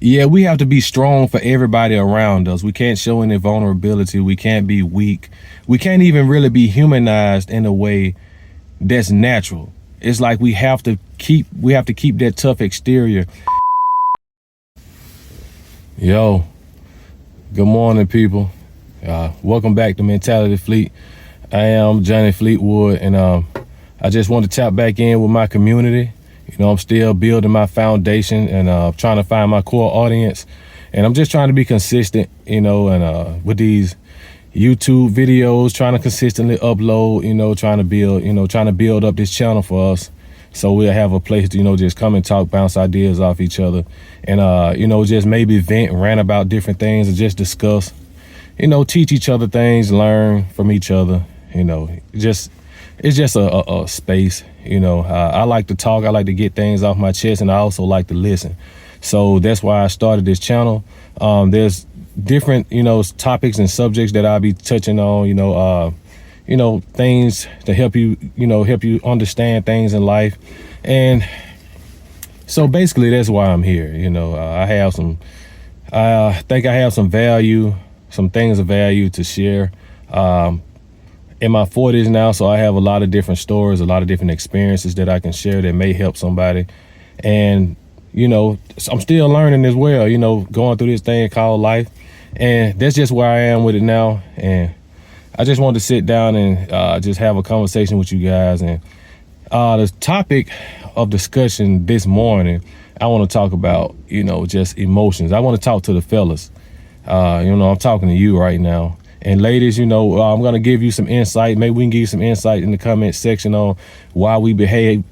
Yeah, we have to be strong for everybody around us. We can't show any vulnerability. We can't be weak. We can't even really be humanized in a way that's natural. It's like we have to keep that tough exterior. Yo, good morning, people. Welcome back to Mentality Fleet. I am Johnny Fleetwood, and I just want to tap back in with my community. I'm still building my foundation and trying to find my core audience. And I'm just trying to be consistent, and with these YouTube videos, trying to consistently upload, trying to build up this channel for us. So we'll have a place to, just come and talk, bounce ideas off each other. And, just maybe vent, rant about different things and just discuss, teach each other things, learn from each other, it's just a space. I like to talk. I like to get things off my chest, and I also like to listen. So that's why I started this channel. There's different, topics and subjects that I'll be touching on, things to help you understand things in life. And so basically that's why I'm here. I think I have some value, some things of value to share. In my 40s now, so I have a lot of different stories, a lot of different experiences that I can share that may help somebody. And, I'm still learning as well, going through this thing called life. And that's just where I am with it now. And I just wanted to sit down and just have a conversation with you guys. And the topic of discussion this morning, I want to talk about, just emotions. I want to talk to the fellas. I'm talking to you right now. And ladies, I'm going to give you some insight. Maybe we can give you some insight in the comment section on why we behave,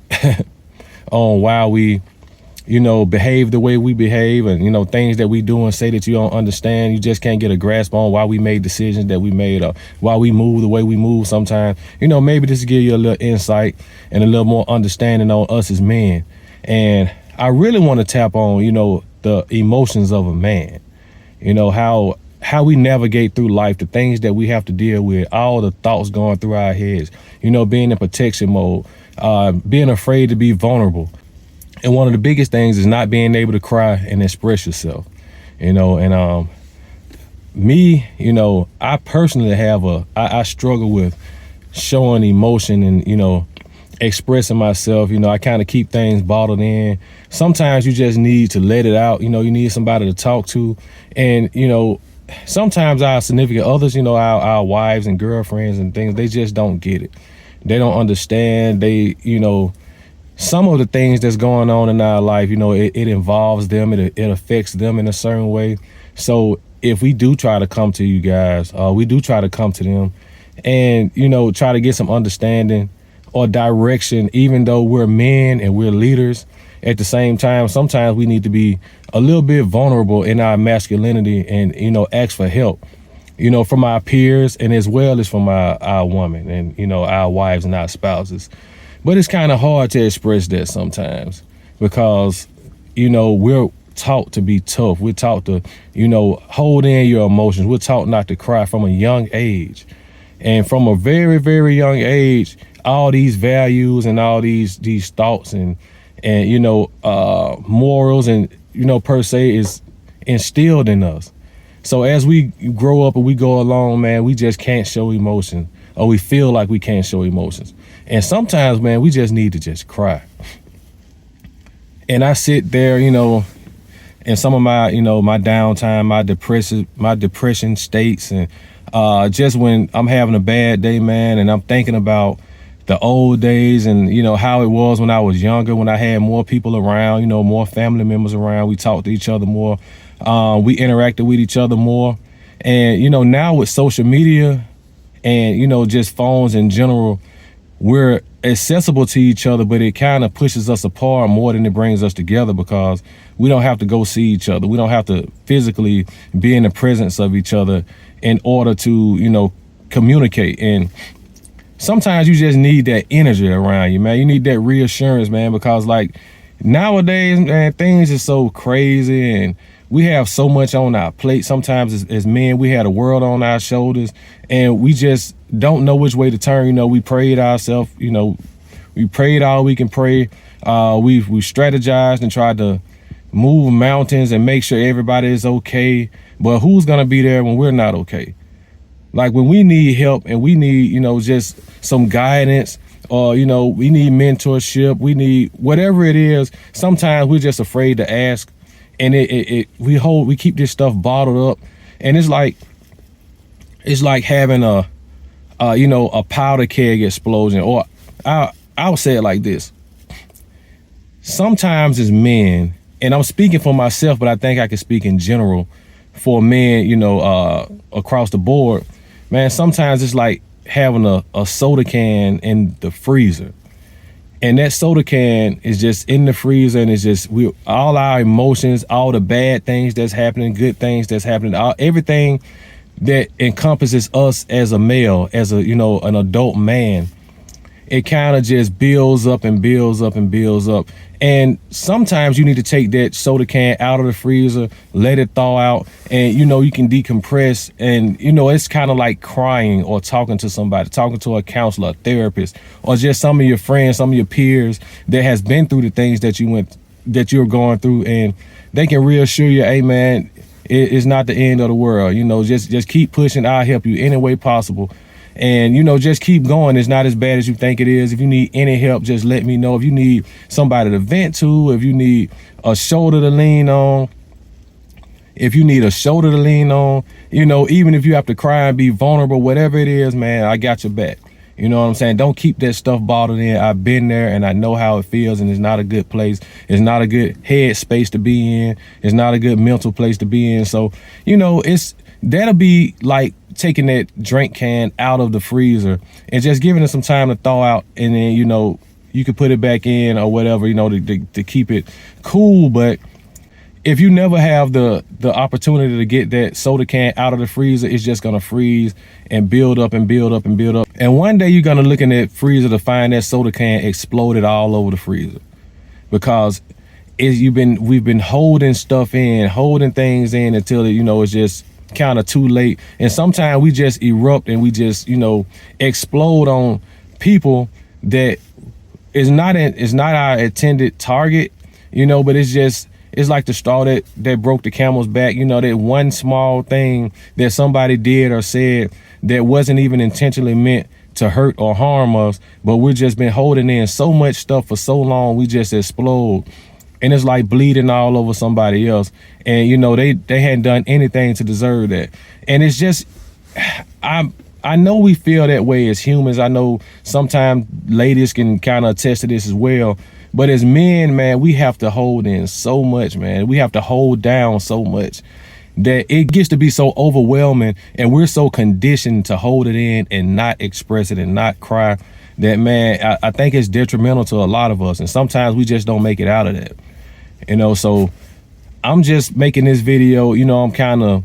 on why we, behave the way we behave, and, things that we do and say that you don't understand. You just can't get a grasp on why we made decisions that we made, or why we move the way we move sometimes. Maybe this will give you a little insight and a little more understanding on us as men. And I really want to tap on, the emotions of a man, how we navigate through life, the things that we have to deal with, all the thoughts going through our heads, being in protection mode, being afraid to be vulnerable. And one of the biggest things is not being able to cry and express yourself, and me, I personally I struggle with showing emotion and, expressing myself. I kind of keep things bottled in. Sometimes you just need to let it out. You need somebody to talk to. And, sometimes our significant others, our wives and girlfriends and things, they just don't get it. They don't understand. They, some of the things that's going on in our life, it involves them. It affects them in a certain way. So if we do try to come to you guys, we do try to come to them and, try to get some understanding or direction, even though we're men and we're leaders. At the same time, sometimes we need to be a little bit vulnerable in our masculinity and, ask for help, from our peers and as well as from our women and, our wives and our spouses. But it's kind of hard to express that sometimes because, we're taught to be tough. We're taught to, hold in your emotions. We're taught not to cry from a young age. And from a very, very young age, all these values and all these thoughts and morals and, per se is instilled in us. So as we grow up and we go along, man, we just can't show emotion, or we feel like we can't show emotions. And sometimes, man, we just need to just cry. And I sit there, in some of my, my downtime, my depression states. And just when I'm having a bad day, man, and I'm thinking about the old days and, how it was when I was younger, when I had more people around, more family members around. We talked to each other more. We interacted with each other more. And, now with social media and, just phones in general, we're accessible to each other, but it kind of pushes us apart more than it brings us together because we don't have to go see each other. We don't have to physically be in the presence of each other in order to, communicate. And sometimes you just need that energy around you, man. You need that reassurance, man, because like nowadays, man, things are so crazy and we have so much on our plate. Sometimes as men, we had a world on our shoulders and we just don't know which way to turn. We prayed ourselves, we prayed all we can pray. We strategized and tried to, move mountains and make sure everybody is okay. But who's gonna be there when we're not okay? Like when we need help and we need, just some guidance, or, we need mentorship, we need whatever it is. Sometimes we're just afraid to ask, and we keep this stuff bottled up, and it's like having a powder keg explosion. Or I'll say it like this. Sometimes as men, and I'm speaking for myself, but I think I can speak in general for men, across the board, man, sometimes it's like having a soda can in the freezer. And that soda can is just in the freezer, and it's just all our emotions, all the bad things that's happening, good things that's happening, everything that encompasses us as a male, as an adult man. It kind of just builds up and builds up and builds up. And sometimes you need to take that soda can out of the freezer, let it thaw out, and you can decompress. And it's kind of like crying or talking to somebody, talking to a counselor, a therapist, or just some of your friends, some of your peers that has been through the things that you're going through, and they can reassure you, hey man, it's not the end of the world. Just keep pushing. I'll help you any way possible. And, just keep going. It's not as bad as you think it is. If you need any help, just let me know. If you need somebody to vent to, if you need a shoulder to lean on, even if you have to cry and be vulnerable, whatever it is, man, I got your back. You know what I'm saying? Don't keep that stuff bottled in. I've been there and I know how it feels, and it's not a good place. It's not a good head space to be in. It's not a good mental place to be in. So, that'll be like taking that drink can out of the freezer and just giving it some time to thaw out, and then you could put it back in or whatever, to keep it cool. But if you never have the opportunity to get that soda can out of the freezer, it's just gonna freeze and build up and build up and build up. And one day you're gonna look in that freezer to find that soda can exploded all over the freezer, because we've been holding things in until it's just kind of too late. And sometimes we just erupt and we just explode on people that is not our intended target, but it's like the straw that broke the camel's back. That one small thing that somebody did or said that wasn't even intentionally meant to hurt or harm us, but we've just been holding in so much stuff for so long, we just explode. And it's like bleeding all over somebody else. And, they hadn't done anything to deserve that. And it's just, I know we feel that way as humans. I know sometimes ladies can kind of attest to this as well. But as men, man, we have to hold in so much, man. We have to hold down so much that it gets to be so overwhelming. And we're so conditioned to hold it in and not express it and not cry that, man, I think it's detrimental to a lot of us. And sometimes we just don't make it out of that. So I'm just making this video, I'm kind of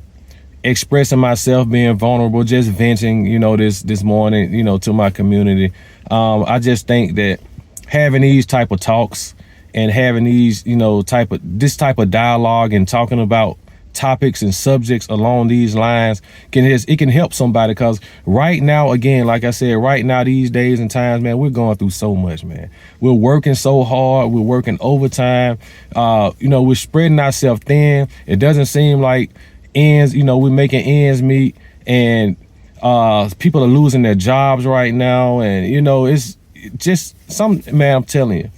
expressing myself, being vulnerable, just venting, this morning, to my community. I just think that having these type of talks and having these, this type of dialogue and talking about topics and subjects along these lines can help somebody. Because right now, again, like I said, right now, these days and times, man, we're going through so much, man. We're working so hard. We're working overtime. We're spreading ourselves thin. It doesn't seem like we're making ends meet, and people are losing their jobs right now. And, it's just man, I'm telling you,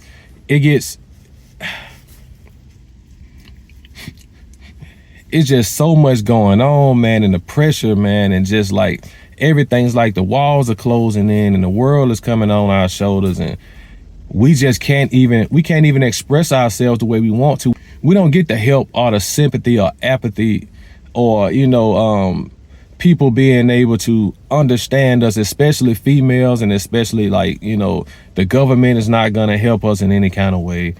it's just so much going on, man, and the pressure, man, and just like everything's like the walls are closing in and the world is coming on our shoulders, and we can't even express ourselves the way we want to. We don't get the help or the sympathy or apathy or, people being able to understand us, especially females, and especially like, the government is not going to help us in any kind of way.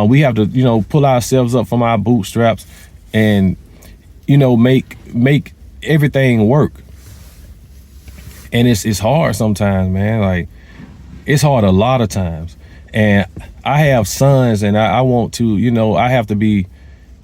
We have to, pull ourselves up from our bootstraps and, make everything work. And it's hard sometimes, man. Like, it's hard a lot of times. And I have sons, and I want to, I have to be,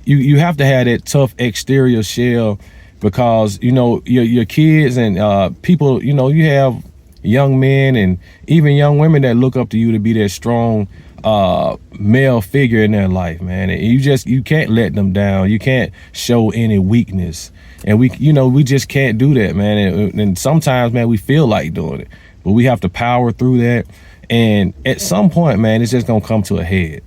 you have to have that tough exterior shell, because, your kids and people, you have young men and even young women that look up to you to be that strong male figure in their life, man. And you can't let them down. You can't show any weakness. And we just can't do that, man. And sometimes, man, we feel like doing it, but we have to power through that. And at some point, man, it's just gonna come to a head.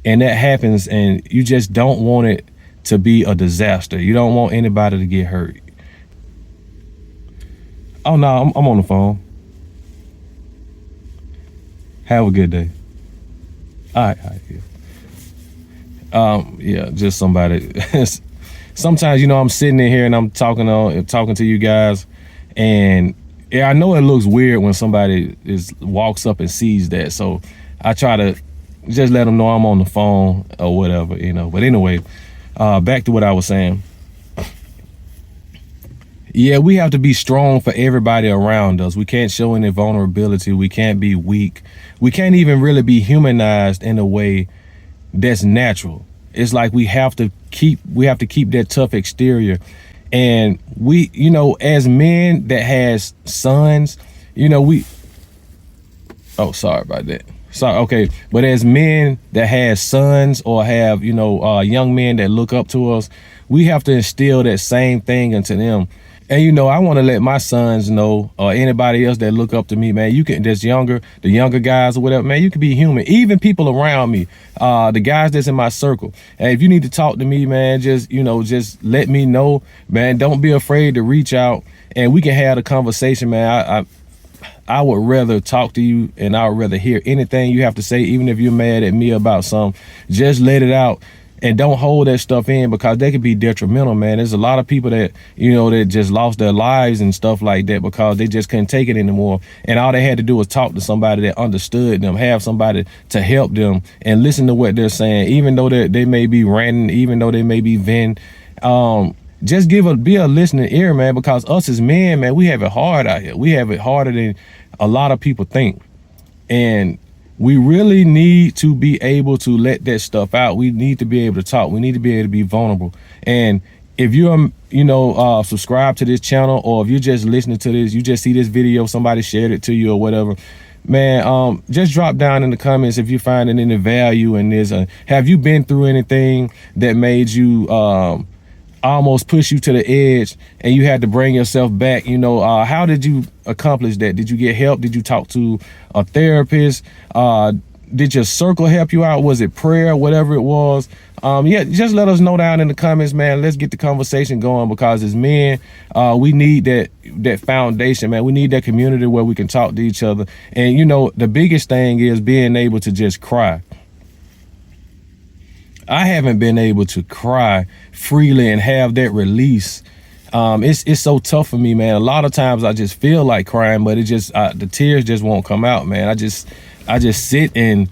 And that happens, and you just don't want it to be a disaster. You don't want anybody to get hurt. Oh no, I'm on the phone. Have a good day. All right, yeah. Yeah, just somebody. Sometimes, I'm sitting in here and I'm talking to you guys, and yeah, I know it looks weird when somebody walks up and sees that. So I try to just let them know I'm on the phone or whatever, But anyway, back to what I was saying. Yeah, we have to be strong for everybody around us. We can't show any vulnerability. We can't be weak. We can't even really be humanized in a way that's natural. It's like we have to keep that tough exterior. And we, as men that has sons, sorry about that. Sorry, okay. But as men that has sons or have, young men that look up to us, we have to instill that same thing into them. And, I want to let my sons know, or anybody else that look up to me, man, the younger guys or whatever, man, you can be human. Even people around me, the guys that's in my circle. And if you need to talk to me, man, just let me know, man. Don't be afraid to reach out and we can have a conversation, man. I would rather talk to you, and I would rather hear anything you have to say, even if you're mad at me about something. Just let it out. And don't hold that stuff in, because they could be detrimental, man. There's a lot of people that, that just lost their lives and stuff like that because they just couldn't take it anymore. And all they had to do was talk to somebody that understood them, have somebody to help them and listen to what they're saying, even though they may be ranting, even though they may be venting. Just be a listening ear, man, because us as men, man, we have it hard out here. We have it harder than a lot of people think. And we really need to be able to let that stuff out. We need to be able to talk. We need to be able to be vulnerable. And if you're, subscribed to this channel, or if you're just listening to this, you just see this video, somebody shared it to you or whatever, man, just drop down in the comments if you're finding any value in this. Have you been through anything that made you almost push you to the edge and you had to bring yourself back? How did you accomplish that? Did you get help? Did you talk to a therapist? Did your circle help you out? Was it prayer? Whatever it was. Yeah, just let us know down in the comments, man. Let's get the conversation going, because as men, we need that foundation, man. We need that community where we can talk to each other. And the biggest thing is being able to just cry. I haven't been able to cry freely and have that release. It's so tough for me, man. A lot of times I just feel like crying, but the tears just won't come out, man. I just sit, and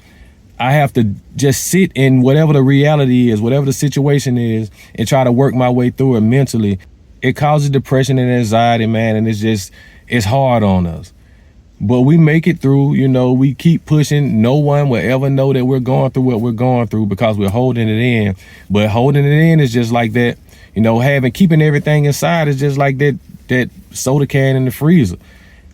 I have to just sit in whatever the reality is, whatever the situation is, and try to work my way through it mentally. It causes depression and anxiety, man, and it's hard on us. But we make it through, we keep pushing. No one will ever know that we're going through what we're going through because we're holding it in. But holding it in is just like that, keeping everything inside is just like that soda can in the freezer.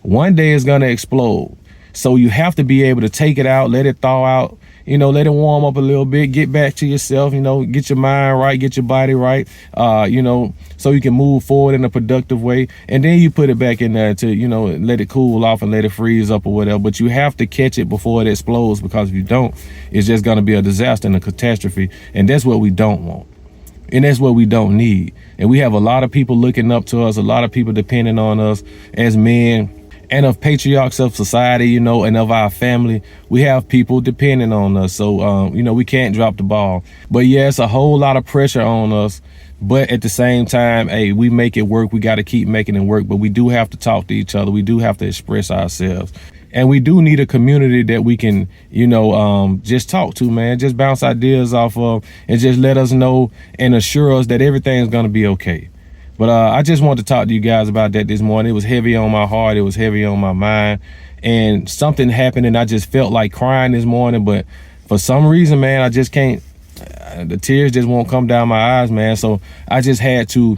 One day it's gonna explode. So you have to be able to take it out, let it thaw out, let it warm up a little bit, get back to yourself, get your mind right, get your body right, so you can move forward in a productive way. And then you put it back in there to, let it cool off and let it freeze up or whatever. But you have to catch it before it explodes, because if you don't, it's just going to be a disaster and a catastrophe. And that's what we don't want. And that's what we don't need. And we have a lot of people looking up to us, a lot of people depending on us as men, and of patriarchs of society, and of our family. We have people depending on us. So, we can't drop the ball. But yeah, it's a whole lot of pressure on us. But at the same time, hey, we make it work. We got to keep making it work. But we do have to talk to each other. We do have to express ourselves. And we do need a community that we can, just talk to, man. Just bounce ideas off of, and just let us know and assure us that everything's going to be okay. But I just wanted to talk to you guys about that this morning. It was heavy on my heart. It was heavy on my mind. And something happened, and I just felt like crying this morning. But for some reason, man, I just can't. The tears just won't come down my eyes, man. So I just had to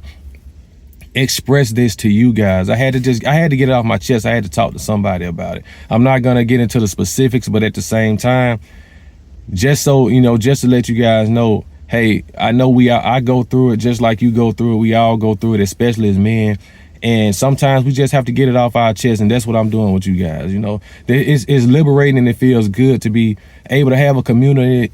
express this to you guys. I had to get it off my chest. I had to talk to somebody about it. I'm not going to get into the specifics, but at the same time, just so you know, just to let you guys know, hey, I know I go through it just like you go through it. We all go through it, especially as men. And sometimes we just have to get it off our chest, and that's what I'm doing with you guys. You know, it's liberating, and it feels good to be able to have a community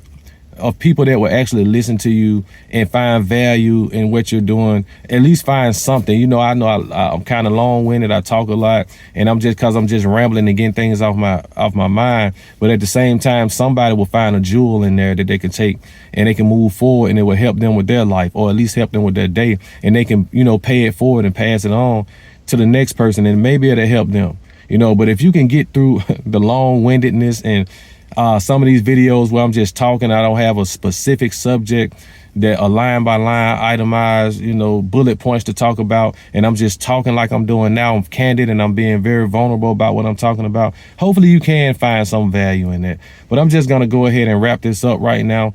of people that will actually listen to you and find value in what you're doing. At least find something. You know I'm kind of long-winded. I talk a lot, and I'm just rambling and getting things off my mind. But at the same time, somebody will find a jewel in there that they can take and they can move forward, and it will help them with their life, or at least help them with their day, and they can, you know, pay it forward and pass it on to the next person, and maybe it'll help them. You know, but if you can get through the long-windedness and some of these videos where I'm just talking, I don't have a specific subject that a line by line itemized, you know, bullet points to talk about, and I'm just talking like I'm doing now. I'm candid and I'm being very vulnerable about what I'm talking about. Hopefully you can find some value in that. But I'm just gonna go ahead and wrap this up right now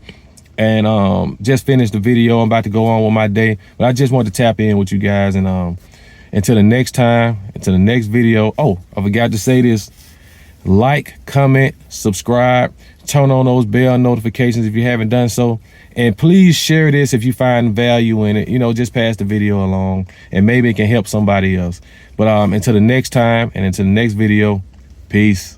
and just finish the video. I'm about to go on with my day, but I just wanted to tap in with you guys, and until the next time, until the next video. Oh, I forgot to say this. Like, comment, subscribe, turn on those bell notifications if you haven't done so. And please share this if you find value in it. You know, just pass the video along and maybe it can help somebody else. But until the next time and until the next video, peace.